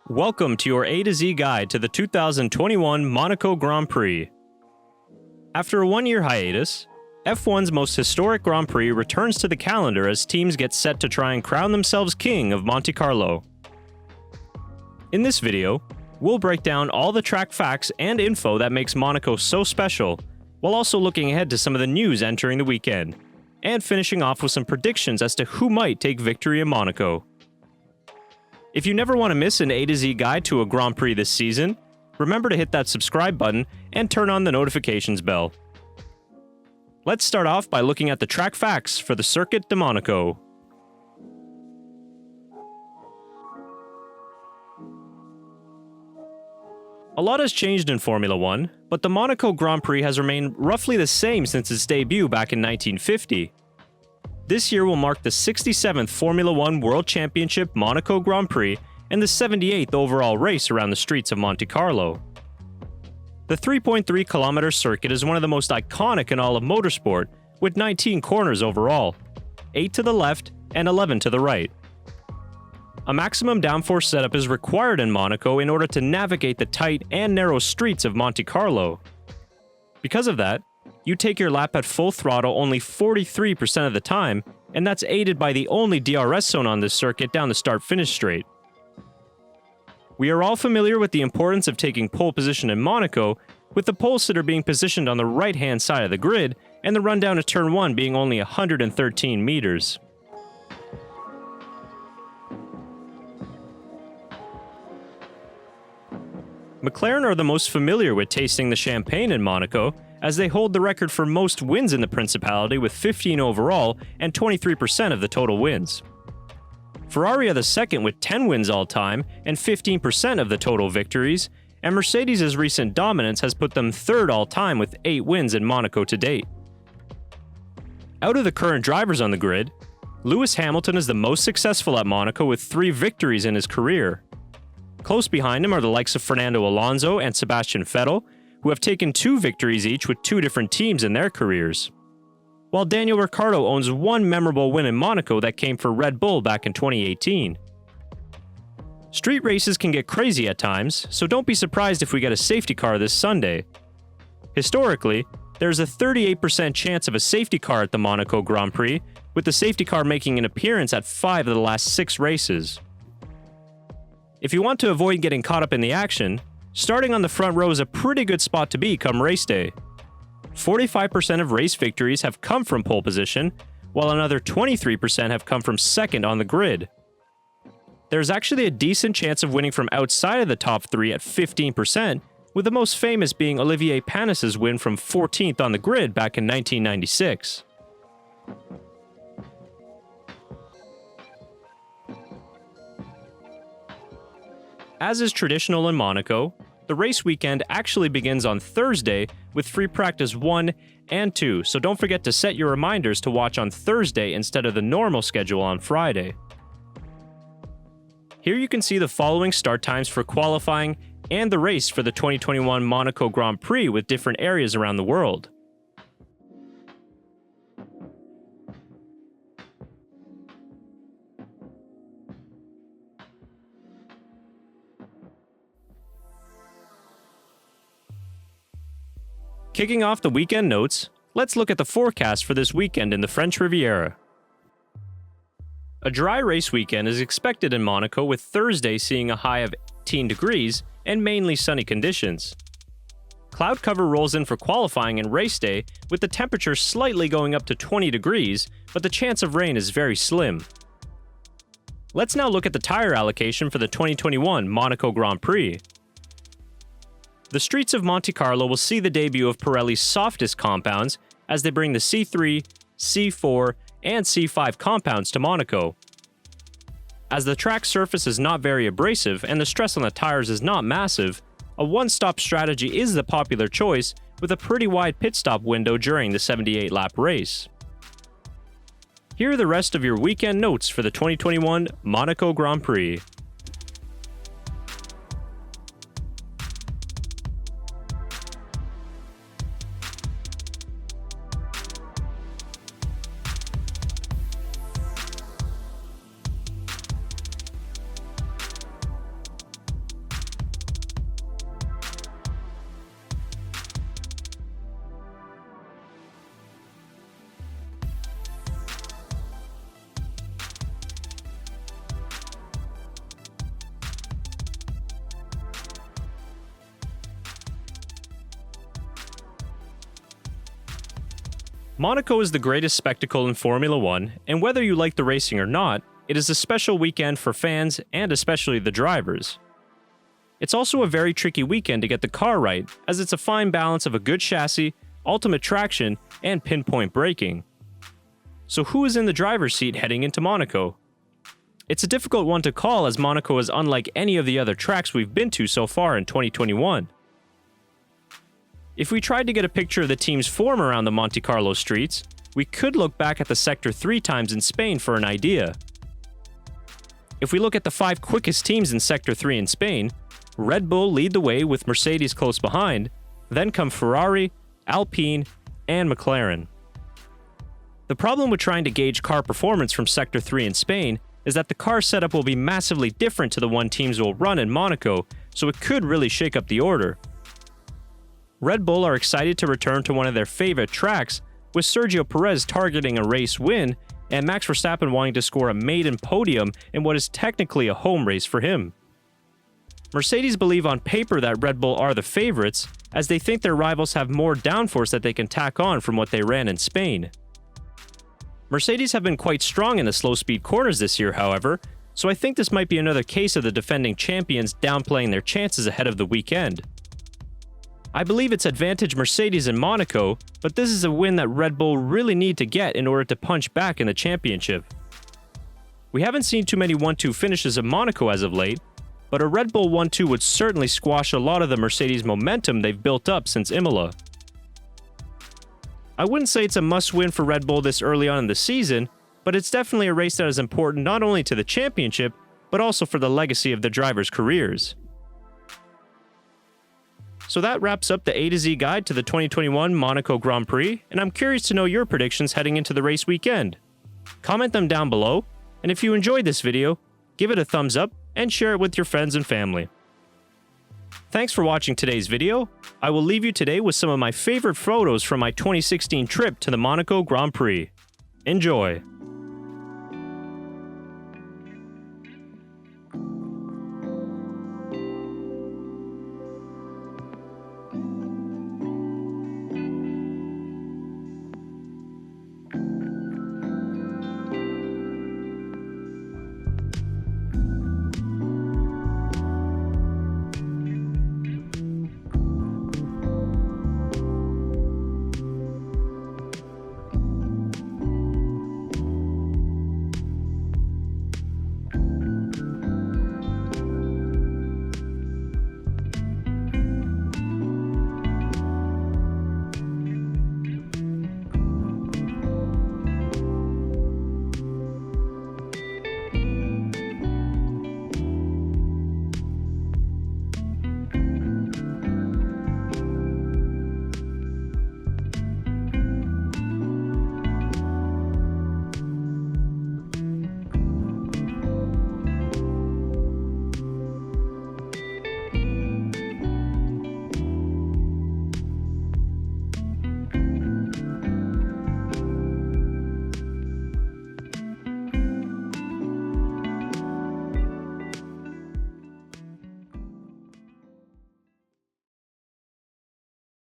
Welcome to your A to Z guide to the 2021 Monaco Grand Prix. After a one-year hiatus, F1's most historic Grand Prix returns to the calendar as teams get set to try and crown themselves king of Monte Carlo. In this video, we'll break down all the track facts and info that makes Monaco so special, while also looking ahead to some of the news entering the weekend, and finishing off with some predictions as to who might take victory in Monaco. If you never want to miss an A to Z guide to a Grand Prix this season, remember to hit that subscribe button and turn on the notifications bell. Let's start off by looking at the track facts for the Circuit de Monaco. A lot has changed in Formula 1, but the Monaco Grand Prix has remained roughly the same since its debut back in 1950. This year will mark the 67th Formula 1 World Championship Monaco Grand Prix and the 78th overall race around the streets of Monte Carlo. The 3.3-kilometer circuit is one of the most iconic in all of motorsport, with 19 corners overall, 8 to the left and 11 to the right. A maximum downforce setup is required in Monaco in order to navigate the tight and narrow streets of Monte Carlo. Because of that, you take your lap at full throttle only 43% of the time, and that's aided by the only DRS zone on this circuit down the start-finish straight. We are all familiar with the importance of taking pole position in Monaco, with the pole sitter being positioned on the right-hand side of the grid, and the run down to turn 1 being only 113 meters. McLaren are the most familiar with tasting the champagne in Monaco, as they hold the record for most wins in the Principality with 15 overall and 23% of the total wins. Ferrari are the second with 10 wins all time and 15% of the total victories, and Mercedes' recent dominance has put them third all time with 8 wins in Monaco to date. Out of the current drivers on the grid, Lewis Hamilton is the most successful at Monaco with 3 victories in his career. Close behind him are the likes of Fernando Alonso and Sebastian Vettel, who have taken 2 victories each with 2 different teams in their careers. While Daniel Ricciardo owns 1 memorable win in Monaco that came for Red Bull back in 2018. Street races can get crazy at times, so don't be surprised if we get a safety car this Sunday. Historically, there's a 38% chance of a safety car at the Monaco Grand Prix, with the safety car making an appearance at 5 of the last 6 races. If you want to avoid getting caught up in the action, starting on the front row is a pretty good spot to be come race day. 45% of race victories have come from pole position, while another 23% have come from second on the grid. There's actually a decent chance of winning from outside of the top 3 at 15%, with the most famous being Olivier Panis's win from 14th on the grid back in 1996. As is traditional in Monaco, the race weekend actually begins on Thursday with free practice 1 and 2, so don't forget to set your reminders to watch on Thursday instead of the normal schedule on Friday. Here you can see the following start times for qualifying and the race for the 2021 Monaco Grand Prix with different areas around the world. Kicking off the weekend notes, let's look at the forecast for this weekend in the French Riviera. A dry race weekend is expected in Monaco, with Thursday seeing a high of 18 degrees and mainly sunny conditions. Cloud cover rolls in for qualifying and race day, with the temperature slightly going up to 20 degrees, but the chance of rain is very slim. Let's now look at the tire allocation for the 2021 Monaco Grand Prix. The streets of Monte Carlo will see the debut of Pirelli's softest compounds as they bring the C3, C4, and C5 compounds to Monaco. As the track surface is not very abrasive and the stress on the tires is not massive, a one-stop strategy is the popular choice, with a pretty wide pit stop window during the 78-lap race. Here are the rest of your weekend notes for the 2021 Monaco Grand Prix. Monaco is the greatest spectacle in Formula One, and whether you like the racing or not, it is a special weekend for fans and especially the drivers. It's also a very tricky weekend to get the car right, as it's a fine balance of a good chassis, ultimate traction, and pinpoint braking. So who is in the driver's seat heading into Monaco? It's a difficult one to call, as Monaco is unlike any of the other tracks we've been to so far in 2021. If we tried to get a picture of the team's form around the Monte Carlo streets, we could look back at the Sector 3 times in Spain for an idea. If we look at the 5 quickest teams in Sector 3 in Spain, Red Bull lead the way with Mercedes close behind, then come Ferrari, Alpine, and McLaren. The problem with trying to gauge car performance from Sector 3 in Spain is that the car setup will be massively different to the one teams will run in Monaco, so it could really shake up the order. Red Bull are excited to return to one of their favorite tracks, with Sergio Perez targeting a race win and Max Verstappen wanting to score a maiden podium in what is technically a home race for him. Mercedes believe on paper that Red Bull are the favorites, as they think their rivals have more downforce that they can tack on from what they ran in Spain. Mercedes have been quite strong in the slow-speed corners this year, however, so I think this might be another case of the defending champions downplaying their chances ahead of the weekend. I believe it's advantage Mercedes in Monaco, but this is a win that Red Bull really need to get in order to punch back in the championship. We haven't seen too many 1-2 finishes in Monaco as of late, but a Red Bull 1-2 would certainly squash a lot of the Mercedes momentum they've built up since Imola. I wouldn't say it's a must-win for Red Bull this early on in the season, but it's definitely a race that is important not only to the championship, but also for the legacy of the drivers' careers. So that wraps up the A to Z guide to the 2021 Monaco Grand Prix, and I'm curious to know your predictions heading into the race weekend. Comment them down below, and if you enjoyed this video, give it a thumbs up and share it with your friends and family. Thanks for watching today's video. I will leave you today with some of my favorite photos from my 2016 trip to the Monaco Grand Prix. Enjoy!